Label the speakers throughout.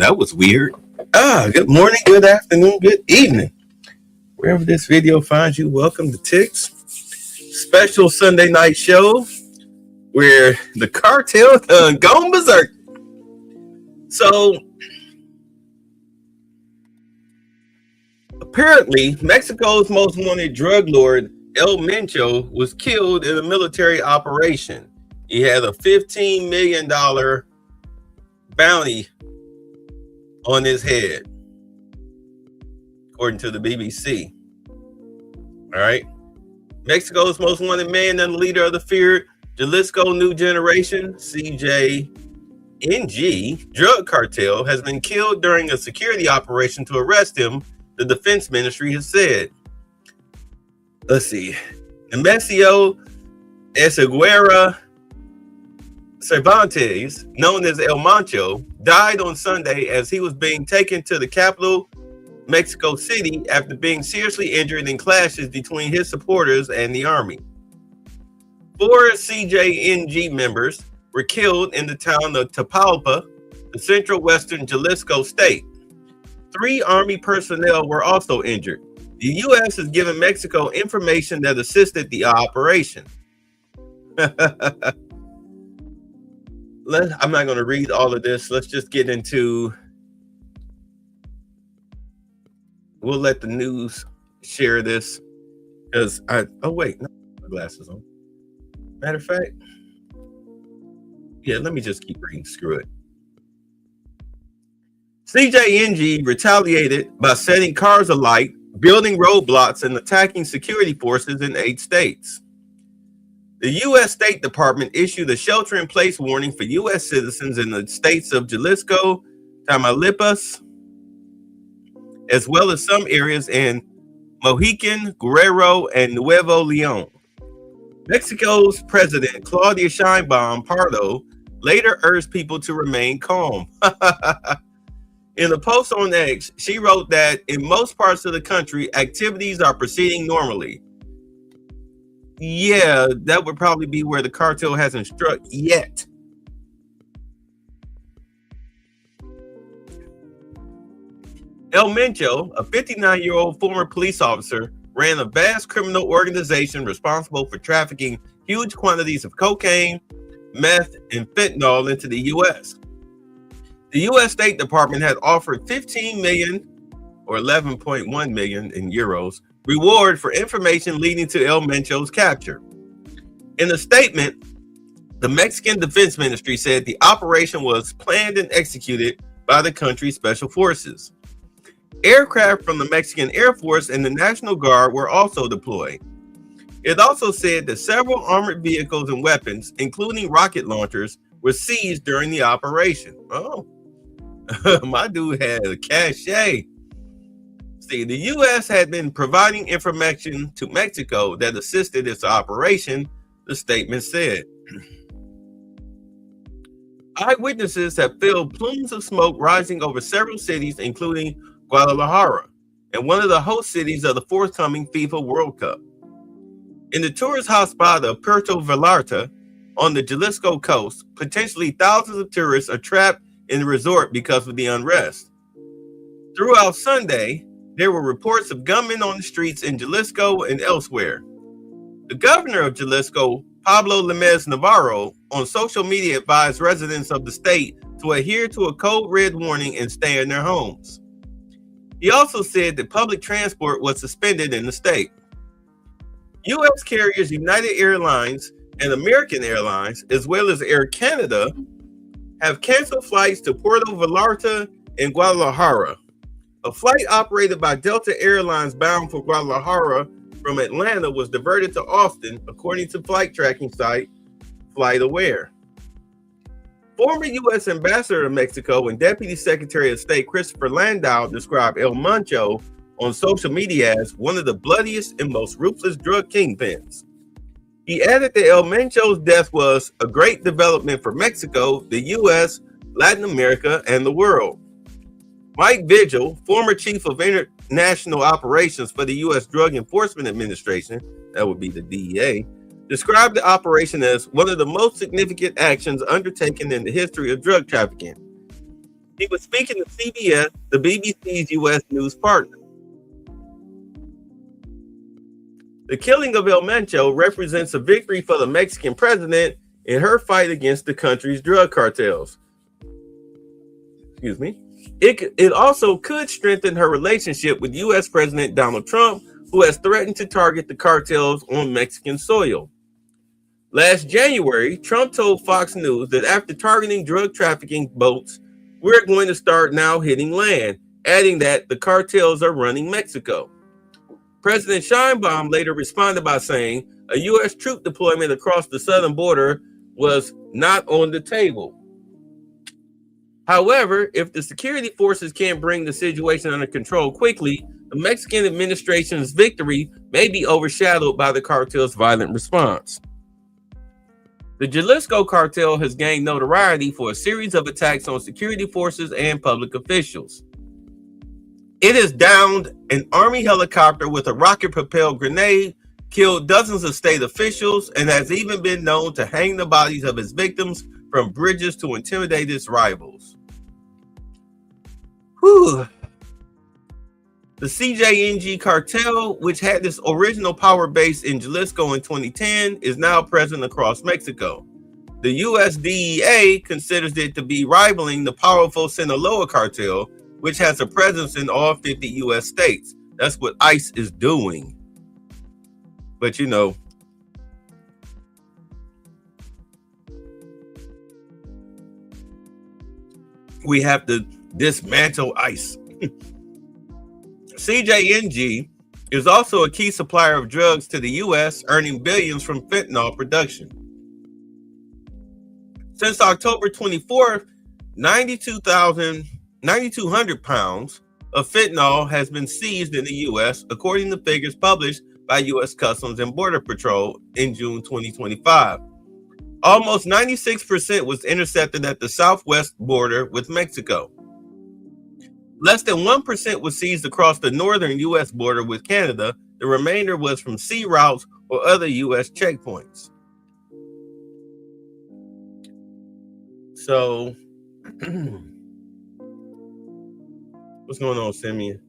Speaker 1: that was weird. Good morning, good afternoon, good evening. Wherever this video finds you, welcome to Tick's special Sunday night show where the cartel done gone berserk. So, apparently, Mexico's most wanted drug lord, El Mencho, was killed in a military operation. He had a $15 million bounty on his head, according to the BBC. All right. Mexico's most wanted man and the leader of the feared Jalisco New Generation, CJNG, drug cartel has been killed during a security operation to arrest him, the defense ministry has said. Let's see. Nemesio Eseguera Cervantes, known as El Mancho, died on Sunday as he was being taken to the capital, Mexico City, after being seriously injured in clashes between his supporters and the army. 4 CJNG members were killed in the town of Tapalpa, the central western Jalisco state. 3 army personnel were also injured. The U.S. has given Mexico information that assisted the operation. I'm not going to read all of this. Let's just get into. We'll let the news share this because oh wait, no, my glasses on. Matter of fact, yeah, let me just keep reading. Screw it. CJNG retaliated by setting cars alight, building roadblocks, and attacking security forces in 8 states. The U.S. State Department issued a shelter-in-place warning for U.S. citizens in the states of Jalisco, Tamaulipas, as well as some areas in Mojican, Guerrero, and Nuevo Leon. Mexico's President Claudia Sheinbaum Pardo later urged people to remain calm. In a post on X, she wrote that in most parts of the country, activities are proceeding normally. Yeah, that would probably be where the cartel hasn't struck yet. El Mencho, a 59-year-old former police officer, ran a vast criminal organization responsible for trafficking huge quantities of cocaine, meth, and fentanyl into the U.S. The U.S. State Department had offered 15 million or 11.1 million in euros reward for information leading to El Mencho's capture. In a statement, the Mexican Defense Ministry said the operation was planned and executed by the country's special forces. Aircraft from the Mexican Air Force and the National Guard were also deployed. It also said that several armored vehicles and weapons, including rocket launchers, were seized during the operation. Oh, my dude had a cachet. See, the U.S. had been providing information to Mexico that assisted its operation, the statement said. Eyewitnesses have felt plumes of smoke rising over several cities, including Guadalajara, and one of the host cities of the forthcoming FIFA World Cup. In the tourist hotspot of Puerto Vallarta on the Jalisco coast, potentially thousands of tourists are trapped in the resort because of the unrest. Throughout Sunday, there were reports of gunmen on the streets in Jalisco and elsewhere. The governor of Jalisco, Pablo Lemez Navarro, on social media advised residents of the state to adhere to a code red warning and stay in their homes. He also said that public transport was suspended in the state. U.S. carriers United Airlines and American Airlines, as well as Air Canada, have canceled flights to Puerto Vallarta and Guadalajara. A flight operated by Delta Airlines bound for Guadalajara from Atlanta was diverted to Austin, according to flight tracking site FlightAware. Former U.S. Ambassador to Mexico and Deputy Secretary of State Christopher Landau described El Mancho on social media as one of the bloodiest and most ruthless drug kingpins. He added that El Mencho's death was a great development for Mexico, the U.S., Latin America, and the world. Mike Vigil, former chief of international operations for the U.S. Drug Enforcement Administration, that would be the DEA, described the operation as one of the most significant actions undertaken in the history of drug trafficking. He was speaking to CBS, the BBC's U.S. news partner. The killing of El Mencho represents a victory for the Mexican president in her fight against the country's drug cartels. Excuse me. It also could strengthen her relationship with U.S. President Donald Trump, who has threatened to target the cartels on Mexican soil. Last January, Trump told Fox News that after targeting drug trafficking boats, we're going to start now hitting land, adding that the cartels are running Mexico. President Sheinbaum later responded by saying a U.S. troop deployment across the southern border was not on the table. However, if the security forces can't bring the situation under control quickly, the Mexican administration's victory may be overshadowed by the cartel's violent response. The Jalisco cartel has gained notoriety for a series of attacks on security forces and public officials. It has downed an army helicopter with a rocket-propelled grenade, killed dozens of state officials, and has even been known to hang the bodies of its victims from bridges to intimidate its rivals. Whew. The CJNG cartel, which had its original power base in Jalisco in 2010, is now present across Mexico. The US DEA considers it to be rivaling the powerful Sinaloa cartel, which has a presence in all 50 US states. That's what ICE is doing. But you know, we have to dismantle ICE. CJNG is also a key supplier of drugs to the U.S., earning billions from fentanyl production. Since October 24th, 9,200 pounds of fentanyl has been seized in the U.S., according to figures published by U.S. Customs and Border Patrol in June 2025. Almost 96% was intercepted at the southwest border with Mexico. Less than 1% was seized across the northern U.S. border with Canada. The remainder was from sea routes or other U.S. checkpoints. So, what's going on, Simeon?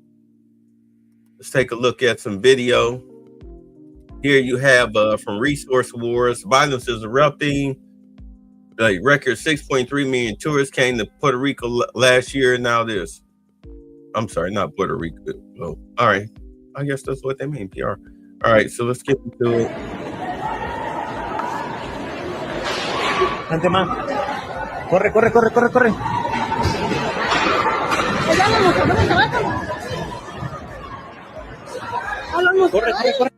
Speaker 1: Let's take a look at some video. Here you have from Resource Wars, violence is erupting. The record 6.3 million tourists came to Puerto Rico last year. Now there's, I'm sorry, not Puerto Rico. Oh, all right. I guess that's what they mean, PR. All right, so let's get into it.
Speaker 2: Gente más. Corre, corre, corre, corre, corre. Corre, corre, corre.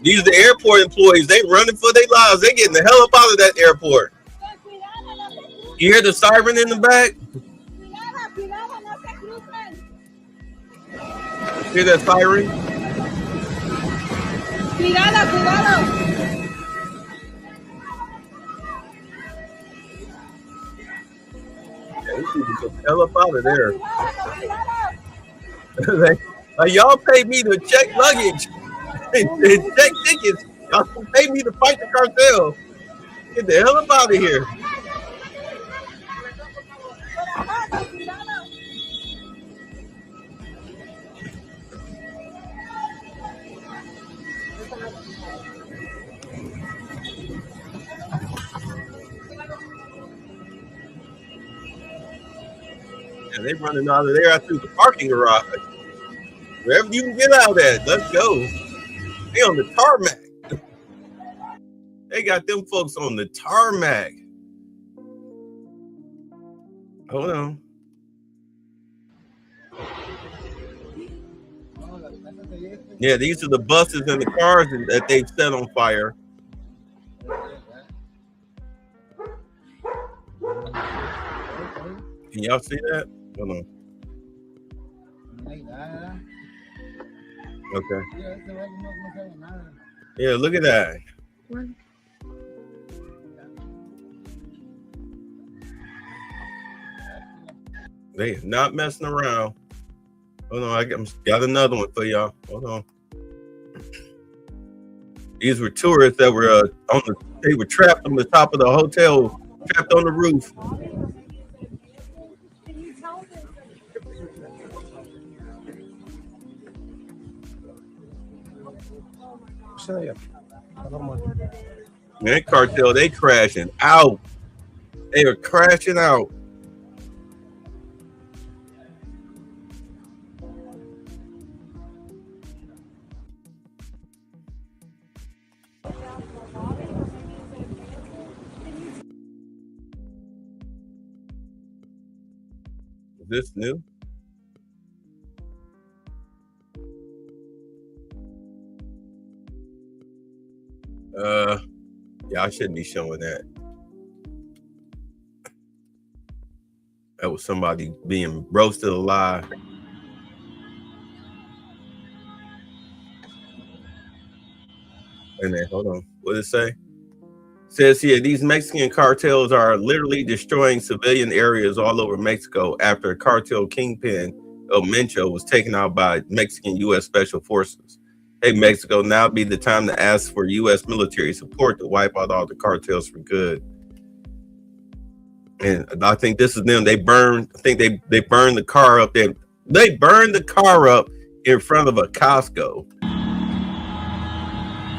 Speaker 1: These are the airport employees. They running for their lives. They getting the hell up out of that airport. You hear the siren in the back? Hear that siren?
Speaker 3: Cuidado, cuidado.
Speaker 1: Yeah, these people get the hell up out of there. Y'all pay me to check luggage and check tickets. Y'all pay me to fight the cartel. Get the hell up out of here. Yeah, they running out of there out through the parking garage. Wherever you can get out at, let's go. They on the tarmac. They got them folks on the tarmac. Hold on. Yeah, these are the buses and the cars that they've set on fire. Can y'all see that? Hold on. Okay. Yeah, look at that. They are not messing around. Hold on, I got another one for y'all. Hold on. These were tourists that were they were trapped on the top of the hotel, trapped on the roof. Man, cartel, they crashing out. They are crashing out. Is this new? Yeah, I shouldn't be showing that. That was somebody being roasted alive. And then, hold on. What did it say? It says here, these Mexican cartels are literally destroying civilian areas all over Mexico after a cartel kingpin, El Mencho, was taken out by Mexican U.S. Special Forces. Hey, Mexico, now be the time to ask for U.S. military support to wipe out all the cartels for good. And I think this is them. They burned. I think they burned the car up there. They burned the car up in front of a Costco.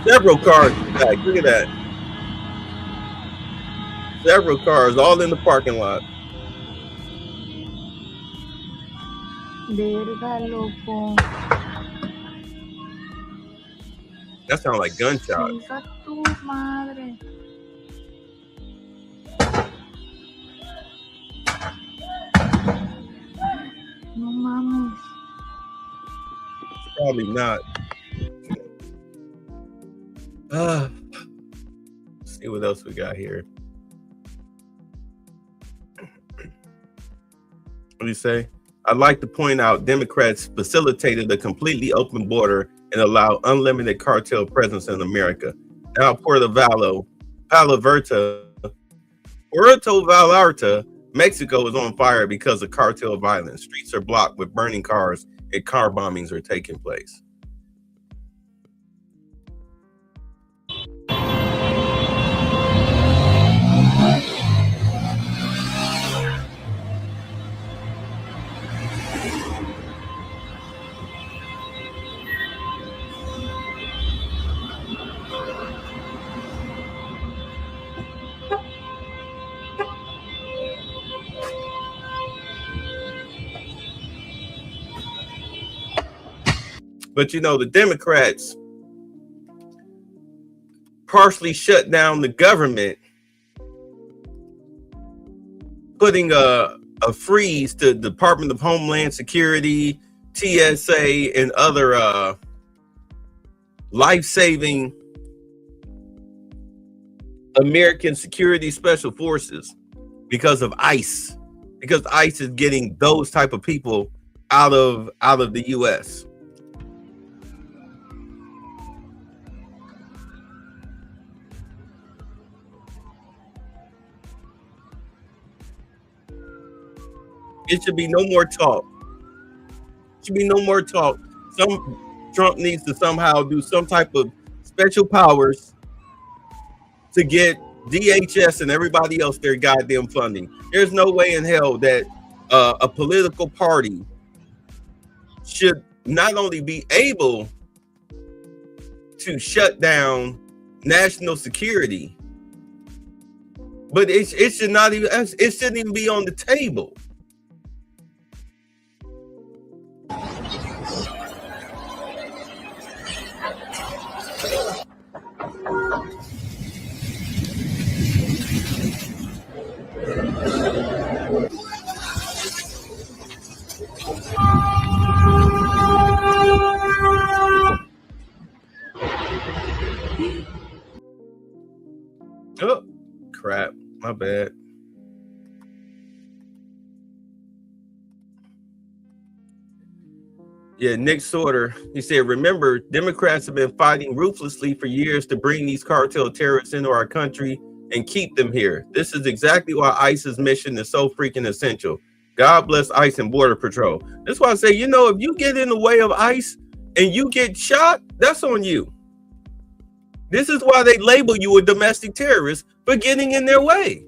Speaker 1: Several cars. Back. Look at that. Several cars, all in the parking lot.
Speaker 3: Verga, loco.
Speaker 1: That sounds like gunshots.
Speaker 3: Chica tu madre. No mames.
Speaker 1: Probably not. Let's see what else we got here. What do you say? I'd like to point out Democrats facilitated a completely open border and allowed unlimited cartel presence in America. Now Puerto Vallarta, Mexico is on fire because of cartel violence. Streets are blocked with burning cars and car bombings are taking place. But you know, the Democrats partially shut down the government, putting a freeze to the Department of Homeland Security, TSA, and other life-saving American security special forces because of ICE. Because ICE is getting those type of people out of the U.S. It should be no more talk. Should be no more talk. Trump needs to somehow do some type of special powers to get DHS and everybody else their goddamn funding. There's no way in hell that a political party should not only be able to shut down national security, but it shouldn't even be on the table. Oh, crap. My bad. Yeah, Nick Sorter, he said, remember, Democrats have been fighting ruthlessly for years to bring these cartel terrorists into our country and keep them here. This is exactly why ICE's mission is so freaking essential. God bless ICE and Border Patrol. That's why I say, you know, if you get in the way of ICE and you get shot, that's on you. This is why they label you a domestic terrorist for getting in their way.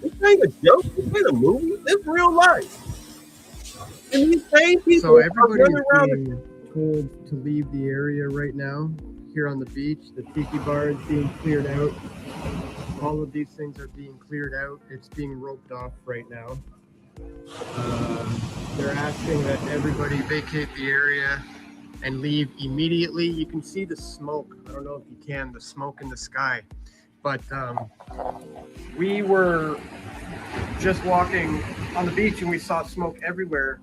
Speaker 1: This ain't a joke. This ain't a movie. It's real life. And these same people
Speaker 4: So
Speaker 1: are
Speaker 4: everybody
Speaker 1: running
Speaker 4: is
Speaker 1: around.
Speaker 4: being told to leave the area right now. Here on the beach, the tiki bar is being cleared out. All of these things are being cleared out. It's being roped off right now. They're asking that everybody vacate the area and leave immediately. You can see the smoke. I don't know if you can, the smoke in the sky. But we were just walking on the beach and we saw smoke everywhere.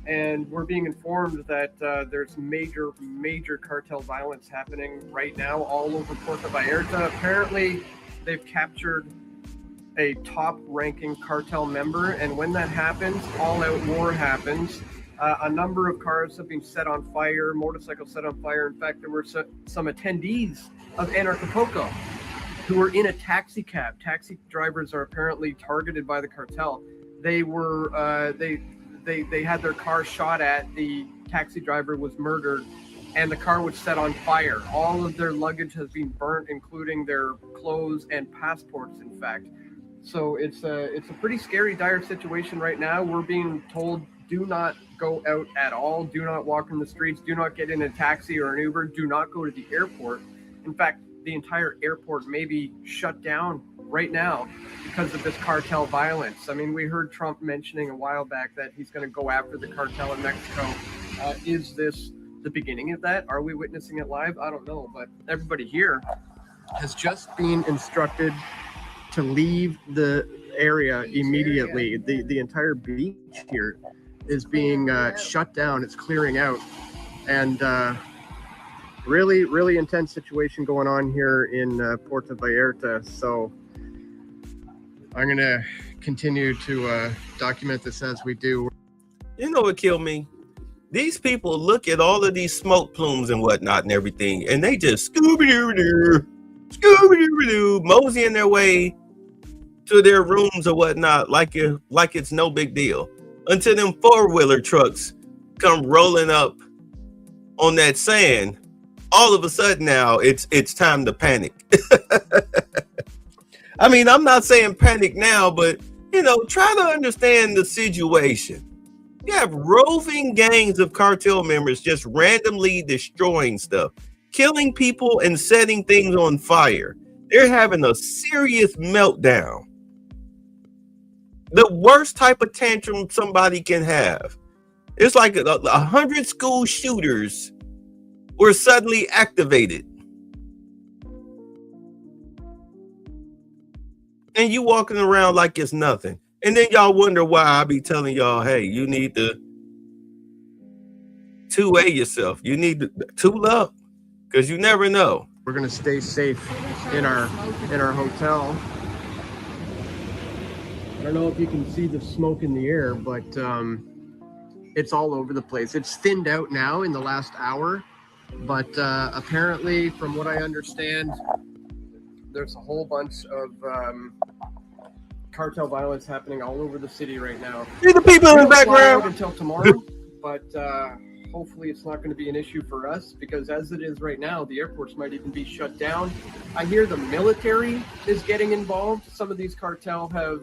Speaker 4: And we're being informed that there's major cartel violence happening right now all over Puerto Vallarta. Apparently, they've captured a top-ranking cartel member, and when that happens, all-out war happens. A number of cars have been set on fire, motorcycles set on fire. In fact, there were some attendees of Anarchapulco who were in a taxi cab. Taxi drivers are apparently targeted by the cartel. They were they had their car shot at. The taxi driver was murdered, and the car was set on fire. All of their luggage has been burnt, including their clothes and passports, in fact. So it's a pretty scary, dire situation right now. We're being told, do not go out at all. Do not walk in the streets. Do not get in a taxi or an Uber. Do not go to the airport. In fact, the entire airport may be shut down right now because of this cartel violence. I mean, we heard Trump mentioning a while back that he's going to go after the cartel in Mexico. Is this the beginning of that? Are we witnessing it live? I don't know, but everybody here has just been instructed to leave the area immediately. The entire beach here is being shut down. It's clearing out, and really intense situation going on here in Puerto Vallarta. So I'm gonna continue to document this as we do.
Speaker 1: You know what killed me? These people look at all of these smoke plumes and whatnot and everything, and they just Scooby-Doo, moseying their way to their rooms or whatnot like it's no big deal, until them four-wheeler trucks come rolling up on that sand. All of a sudden now it's time to panic. I mean, I'm not saying panic now, but try to understand the situation. You have roving gangs of cartel members just randomly destroying stuff, killing people and setting things on fire. They're having a serious meltdown. The worst type of tantrum somebody can have. It's like 100 school shooters were suddenly activated. And you walking around like it's nothing. And then y'all wonder why I be telling y'all, hey, you need to 2A yourself. You need to tool up, because you never know.
Speaker 4: We're gonna stay safe in our hotel. I don't know if you can see the smoke in the air, but it's all over the place. It's thinned out now in the last hour, but apparently, from what I understand, there's a whole bunch of cartel violence happening all over the city right now.
Speaker 1: See the people in the background
Speaker 4: until tomorrow, but hopefully it's not going to be an issue for us, because as it is right now, the airports might even be shut down. I hear the military is getting involved. Some of these cartel have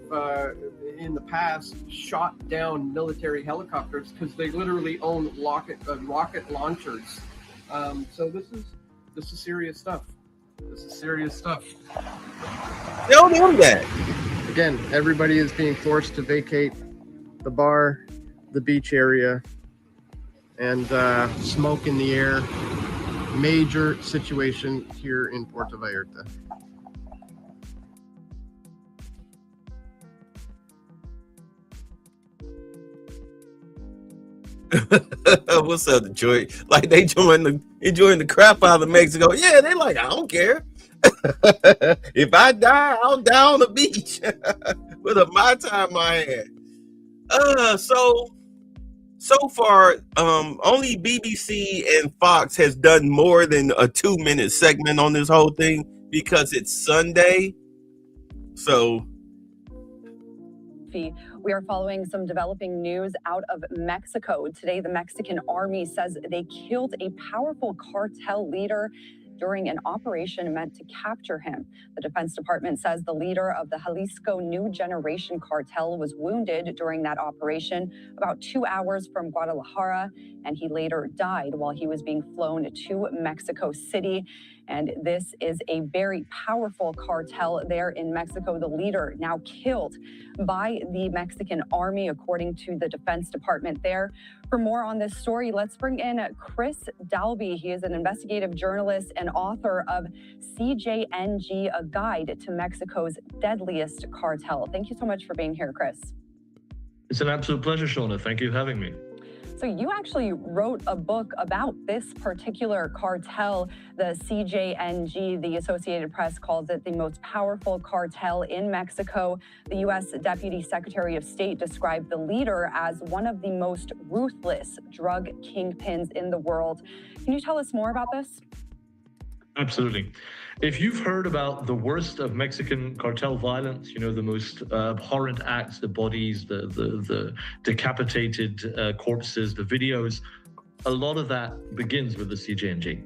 Speaker 4: in the past shot down military helicopters because they literally own rocket launchers. So this is serious stuff. This is serious stuff.
Speaker 1: They don't know that.
Speaker 4: Again, everybody is being forced to vacate the bar, the beach area, and smoke in the air. Major situation here in Puerto Vallarta.
Speaker 1: What's up, Detroit? Like they enjoying the crap out of Mexico. Yeah, they like, I don't care. If I die, I'll die on the beach with a Mai Tai in my hand. So far, only BBC and Fox has done more than a 2-minute segment on this whole thing because it's Sunday. So
Speaker 5: We are following some developing news out of Mexico. Today, the Mexican army says they killed a powerful cartel leader during an operation meant to capture him. The Defense Department says the leader of the Jalisco New Generation cartel was wounded during that operation about 2 hours from Guadalajara, and he later died while he was being flown to Mexico City. And this is a very powerful cartel there in Mexico. The leader now killed by the Mexican army, according to the Defense Department there. For more on this story, let's bring in Chris Dalby. He is an investigative journalist and author of CJNG, a guide to Mexico's deadliest cartel. Thank you so much for being here, Chris.
Speaker 6: It's an absolute pleasure, Shauna. Thank you for having me.
Speaker 5: So you actually wrote a book about this particular cartel, the CJNG. The Associated Press calls it the most powerful cartel in Mexico. The U.S. Deputy Secretary of State described the leader as one of the most ruthless drug kingpins in the world. Can you tell us more about this?
Speaker 6: Absolutely. If you've heard about the worst of Mexican cartel violence, you know, the most abhorrent acts, the bodies, the decapitated corpses, the videos, a lot of that begins with the CJNG.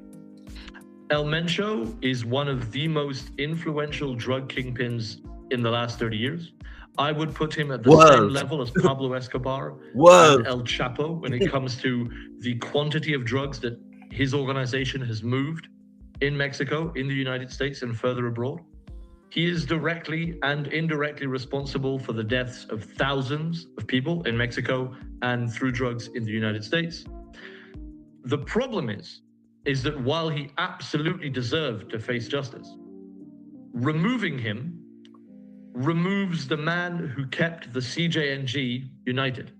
Speaker 6: El Mencho is one of the most influential drug kingpins in the last 30 years. I would put him at the same level as Pablo Escobar and El Chapo when it comes to the quantity of drugs that his organization has moved in Mexico, in the United States, and further abroad. He is directly and indirectly responsible for the deaths of thousands of people in Mexico and through drugs in the United States. The problem is that while he absolutely deserved to face justice, removing him removes the man who kept the CJNG united.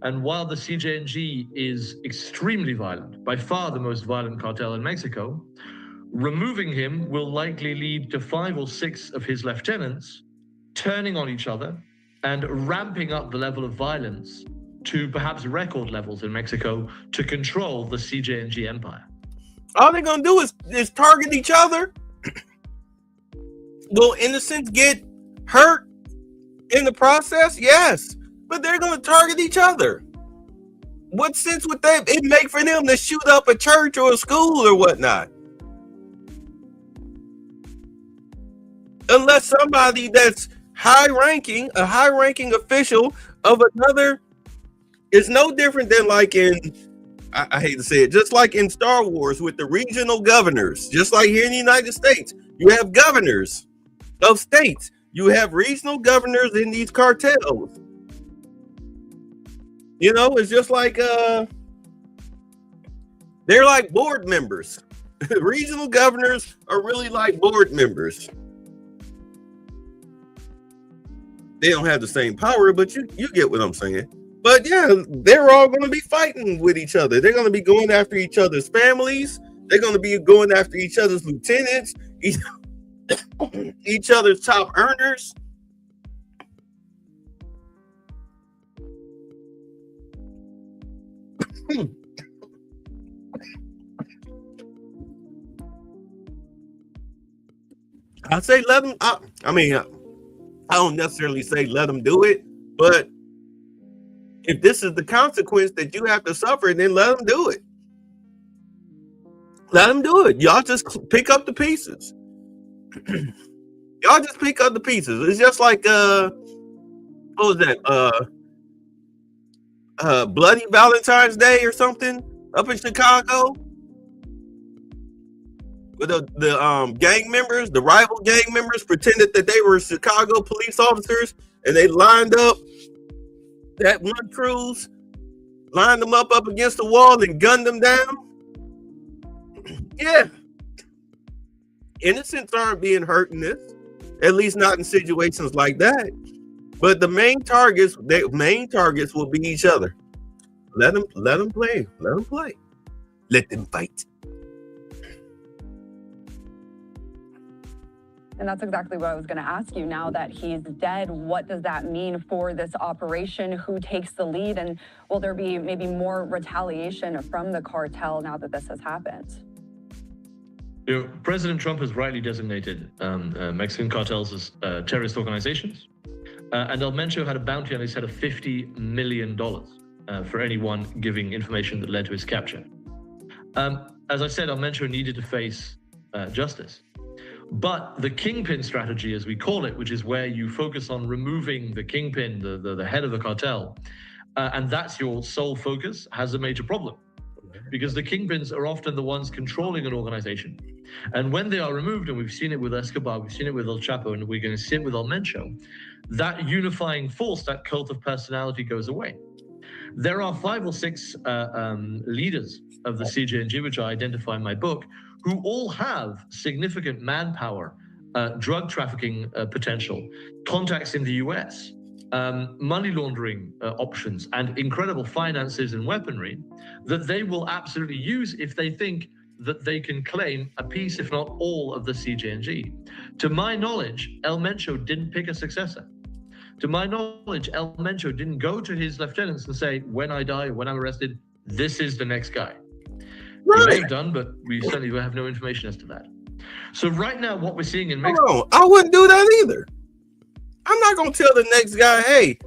Speaker 6: And while the CJNG is extremely violent, by far the most violent cartel in Mexico, removing him will likely lead to 5 or 6 of his lieutenants turning on each other and ramping up the level of violence to perhaps record levels in Mexico to control the CJNG empire.
Speaker 1: All they're going to do is target each other. Will innocents get hurt in the process? Yes. But they're going to target each other. What sense would it make for them to shoot up a church or a school or whatnot? Unless somebody that's a high-ranking official of another, is no different than like in, I hate to say it, just like in Star Wars with the regional governors, just like here in the United States, you have governors of states. You have regional governors in these cartels. You know, it's just like they're like board members. Regional governors are really like board members. They don't have the same power, but you get what I'm saying. But yeah, they're all going to be fighting with each other. They're going to be going after each other's families. They're going to be going after each other's lieutenants, each other's top earners. I say let them. I don't necessarily say let them do it, but if this is the consequence that you have to suffer, then let them do it. Let them do it. Y'all just pick up the pieces. Y'all just pick up the pieces. It's just like what was that? Bloody Valentine's Day or something up in Chicago. With the gang members, the rival gang members pretended that they were Chicago police officers, and they lined up that one cruise, lined them up against the wall and gunned them down. Yeah. Innocents aren't being hurt in this, at least not in situations like that. But the main targets will be each other. Let them play. Let them play. Let them fight.
Speaker 5: And that's exactly what I was going to ask you. Now that he's dead, what does that mean for this operation? Who takes the lead? And will there be maybe more retaliation from the cartel now that this has happened?
Speaker 6: You know, President Trump has rightly designated Mexican cartels as terrorist organizations. And El Mencho had a bounty on his head of $50 million for anyone giving information that led to his capture. As I said, El Mencho needed to face justice. But the kingpin strategy, as we call it, which is where you focus on removing the kingpin, the head of the cartel, and that's your sole focus, has a major problem. Because the kingpins are often the ones controlling an organization. And when they are removed, and we've seen it with Escobar, we've seen it with El Chapo, and we're going to see it with El Mencho, that unifying force, that cult of personality goes away. There are 5 or 6 leaders of the CJNG, which I identify in my book, who all have significant manpower, drug trafficking potential, contacts in the US, money laundering options, and incredible finances and weaponry that they will absolutely use if they think that they can claim a piece, if not all, of the CJNG. To my knowledge, El Mencho didn't pick a successor. To my knowledge, El Mencho didn't go to his lieutenants and say, when I die, when I'm arrested, this is the next guy. He may have done, but we certainly have no information as to that. So right now, what we're seeing in Mexico...
Speaker 1: I wouldn't do that either. I'm not going to tell the next guy, hey,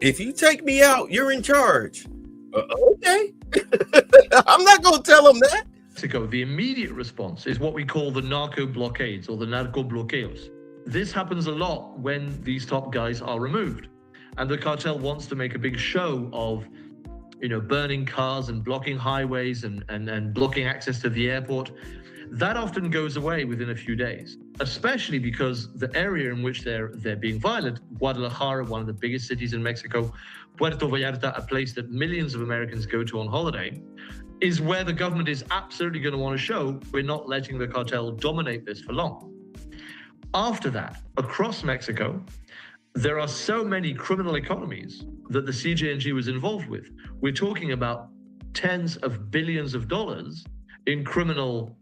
Speaker 1: if you take me out, you're in charge. Okay. I'm not going to tell him that.
Speaker 6: Mexico, the immediate response is what we call the narco blockades or the narco bloqueos. This happens a lot when these top guys are removed. And the cartel wants to make a big show of, burning cars and blocking highways and blocking access to the airport. That often goes away within a few days, especially because the area in which they're being violent, Guadalajara, one of the biggest cities in Mexico, Puerto Vallarta, a place that millions of Americans go to on holiday, is where the government is absolutely going to want to show we're not letting the cartel dominate this for long. After that, across Mexico, there are so many criminal economies that the CJNG was involved with. We're talking about tens of billions of dollars in criminal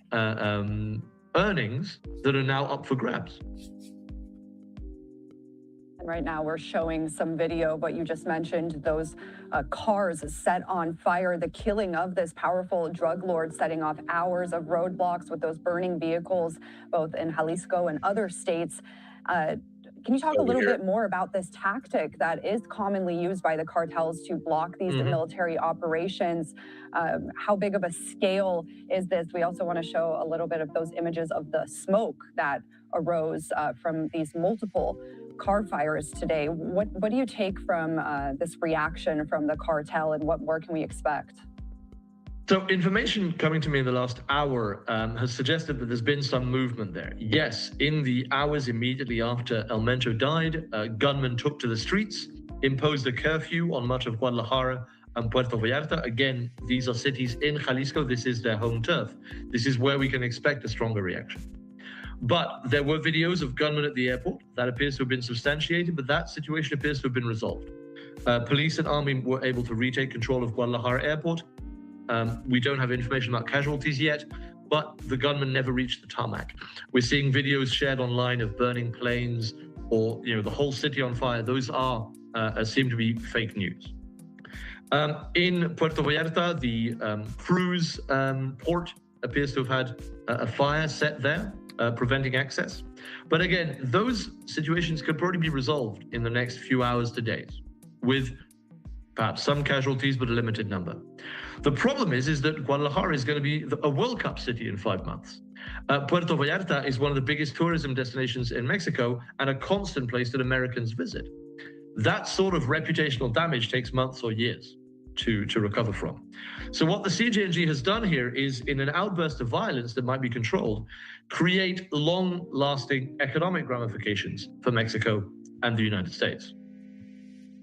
Speaker 6: earnings that are now up for grabs.
Speaker 5: And right now we're showing some video, but you just mentioned those cars set on fire, the killing of this powerful drug lord, setting off hours of roadblocks with those burning vehicles, both in Jalisco and other states. Can you talk a little bit more about this tactic that is commonly used by the cartels to block these military operations? How big of a scale is this? We also want to show a little bit of those images of the smoke that arose from these multiple car fires today. What do you take from this reaction from the cartel, and what more can we expect?
Speaker 6: So information coming to me in the last hour has suggested that there's been some movement there. Yes, in the hours immediately after El Mencho died, gunmen took to the streets, imposed a curfew on much of Guadalajara and Puerto Vallarta. Again, these are cities in Jalisco. This is their home turf. This is where we can expect a stronger reaction. But there were videos of gunmen at the airport. That appears to have been substantiated, but that situation appears to have been resolved. Police and army were able to retake control of Guadalajara airport. We don't have information about casualties yet, but the gunman never reached the tarmac. We're seeing videos shared online of burning planes or the whole city on fire. Those are seem to be fake news. In Puerto Vallarta, the cruise port appears to have had a fire set there, preventing access. But again, those situations could probably be resolved in the next few hours to days, with perhaps some casualties, but a limited number. The problem is that Guadalajara is going to be a World Cup city in 5 months. Puerto Vallarta is one of the biggest tourism destinations in Mexico and a constant place that Americans visit. That sort of reputational damage takes months or years to recover from. So what the CJNG has done here is, in an outburst of violence that might be controlled, create long-lasting economic ramifications for Mexico and the United States.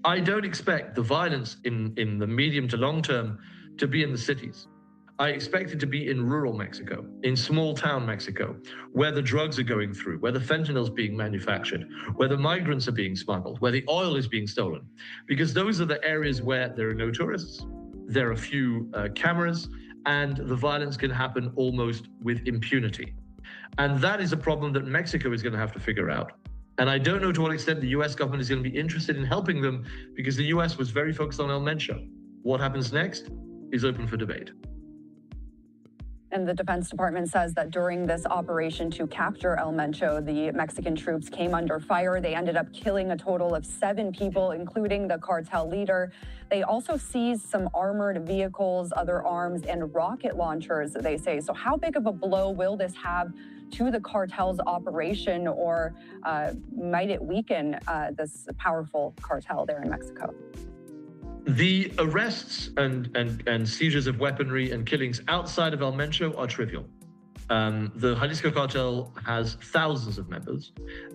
Speaker 6: I don't expect the violence in the medium to long term to be in the cities. I expect it to be in rural Mexico, in small town Mexico, where the drugs are going through, where the fentanyl is being manufactured, where the migrants are being smuggled, where the oil is being stolen. Because those are the areas where there are no tourists, there are few cameras, and the violence can happen almost with impunity. And that is a problem that Mexico is going to have to figure out. And I don't know to what extent the US government is going to be interested in helping them, because the US was very focused on El Mencho. What happens next is open for debate.
Speaker 5: And the Defense Department says that during this operation to capture El Mencho, the Mexican troops came under fire. They ended up killing a total of 7 people, including the cartel leader. They also seized some armored vehicles, other arms, and rocket launchers, they say. So how big of a blow will this have to the cartel's operation, or might it weaken this powerful cartel there in Mexico?
Speaker 6: The arrests and seizures of weaponry and killings outside of El Mencho are trivial. The Jalisco cartel has thousands of members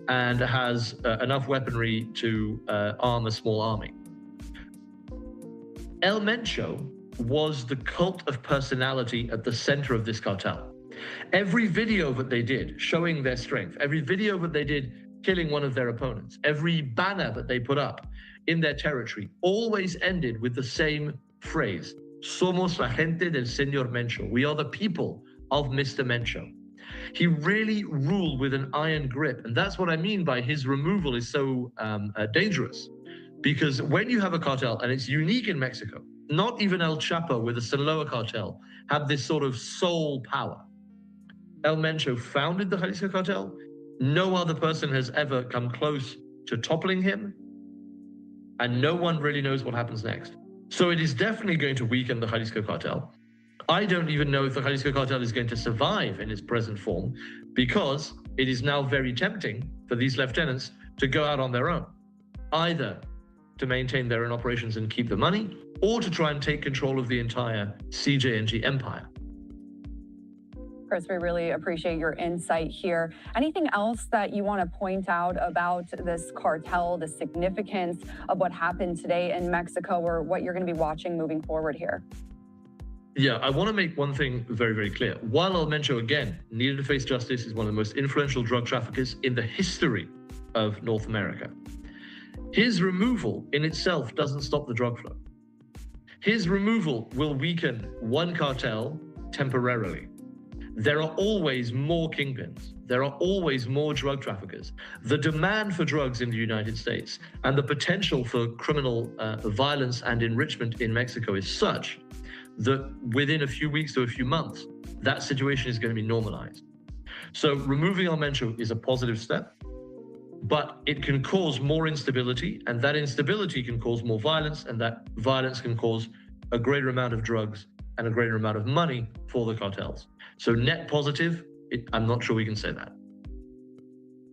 Speaker 6: and has enough weaponry to arm a small army. El Mencho was the cult of personality at the center of this cartel. Every video that they did showing their strength, every video that they did killing one of their opponents, every banner that they put up in their territory always ended with the same phrase: Somos la gente del Señor Mencho. We are the people of Mr. Mencho. He really ruled with an iron grip. And that's what I mean by his removal is so dangerous. Because when you have a cartel, and it's unique in Mexico, not even El Chapo with the Sinaloa cartel had this sort of sole power. El Mencho founded the Jalisco cartel. No other person has ever come close to toppling him. And no one really knows what happens next. So it is definitely going to weaken the Jalisco cartel. I don't even know if the Jalisco cartel is going to survive in its present form, because it is now very tempting for these lieutenants to go out on their own, either to maintain their own operations and keep the money, or to try and take control of the entire CJNG empire.
Speaker 5: Chris, we really appreciate your insight here. Anything else that you want to point out about this cartel, the significance of what happened today in Mexico, or what you're going to be watching moving forward here?
Speaker 6: Yeah, I want to make one thing very, very clear. While El Mencho, again, needed to face justice, is one of the most influential drug traffickers in the history of North America, his removal in itself doesn't stop the drug flow. His removal will weaken one cartel temporarily. There are always more kingpins. There are always more drug traffickers. The demand for drugs in the United States and the potential for criminal violence and enrichment in Mexico is such that within a few weeks to a few months, that situation is going to be normalized. So removing El Mencho is a positive step, but it can cause more instability, and that instability can cause more violence, and that violence can cause a greater amount of drugs and a greater amount of money for the cartels. So net positive, I'm not sure we can say that.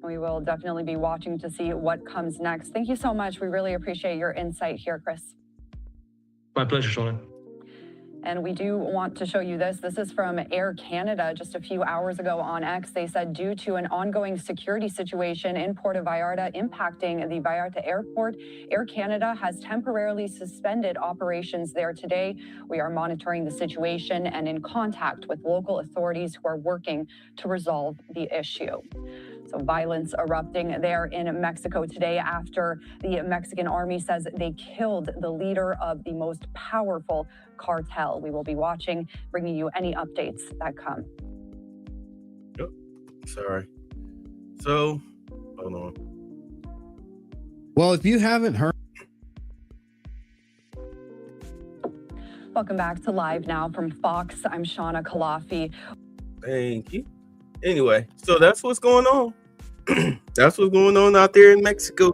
Speaker 5: We will definitely be watching to see what comes next. Thank you so much. We really appreciate your insight here, Chris.
Speaker 6: My pleasure, Shauna.
Speaker 5: And we do want to show you this. This is from Air Canada just a few hours ago on X. They said due to an ongoing security situation in Puerto Vallarta impacting the Vallarta airport, Air Canada has temporarily suspended operations there today. We are monitoring the situation and in contact with local authorities who are working to resolve the issue. So violence erupting there in Mexico today after the Mexican army says they killed the leader of the most powerful cartel. We will be watching, bringing you any updates that come.
Speaker 1: Yep. Sorry. So, hold on.
Speaker 2: Well, if you haven't heard.
Speaker 5: Welcome back to Live Now from Fox. I'm Shauna Kalafi.
Speaker 1: Thank you. Anyway, so that's what's going on. That's what's going on out there in Mexico.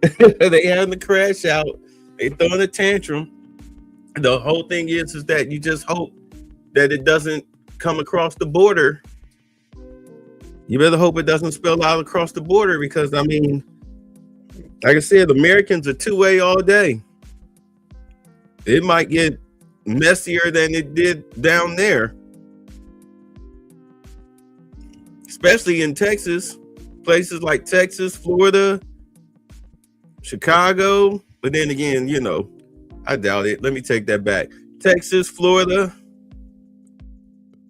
Speaker 1: They having the crash out. They throwing a tantrum. The whole thing is that you just hope that it doesn't come across the border. You better hope it doesn't spill out across the border, because I mean, like I said, Americans are two-way all day. It might get messier than it did down there, especially in Texas, places like Texas, Florida, Chicago. But then again, you know, I doubt it. Let me take that back. Texas, Florida,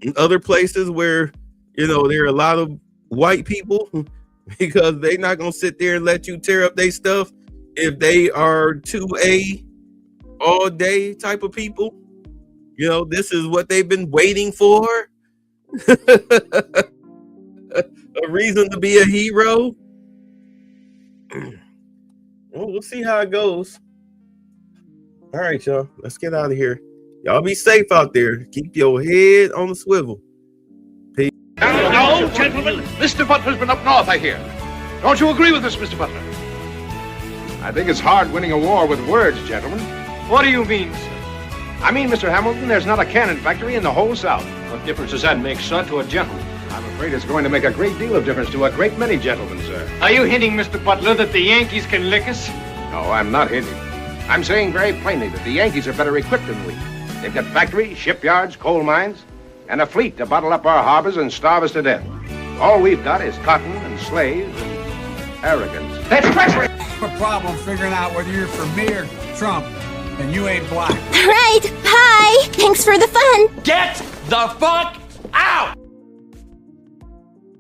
Speaker 1: and other places where, you know, there are a lot of white people, because they're not going to sit there and let you tear up their stuff if they are 2A all day type of people. You know, this is what they've been waiting for. A reason to be a hero. Well, we'll see how it goes. All right, y'all. Let's get out of here. Y'all be safe out there. Keep your head on the swivel.
Speaker 7: No, gentlemen, Mr. Butler's been up north, I hear. Don't you agree with us, Mr. Butler?
Speaker 8: I think it's hard winning a war with words, gentlemen.
Speaker 7: What do you mean, sir?
Speaker 8: I mean, Mr. Hamilton, there's not a cannon factory in the whole South.
Speaker 7: What difference does that make, sir, to a gentleman?
Speaker 8: I'm afraid it's going to make a great deal of difference to a great many gentlemen, sir.
Speaker 7: Are you hinting, Mr. Butler, that the Yankees can lick us?
Speaker 8: No, I'm not hinting. I'm saying very plainly that the Yankees are better equipped than we. They've got factories, shipyards, coal mines, and a fleet to bottle up our harbors and starve us to death. All we've got is cotton and slaves and arrogance.
Speaker 7: That's treachery!
Speaker 9: A problem figuring out whether you're for me or Trump, and you ain't black.
Speaker 10: Right, bye. Thanks for the fun.
Speaker 7: Get the fuck out!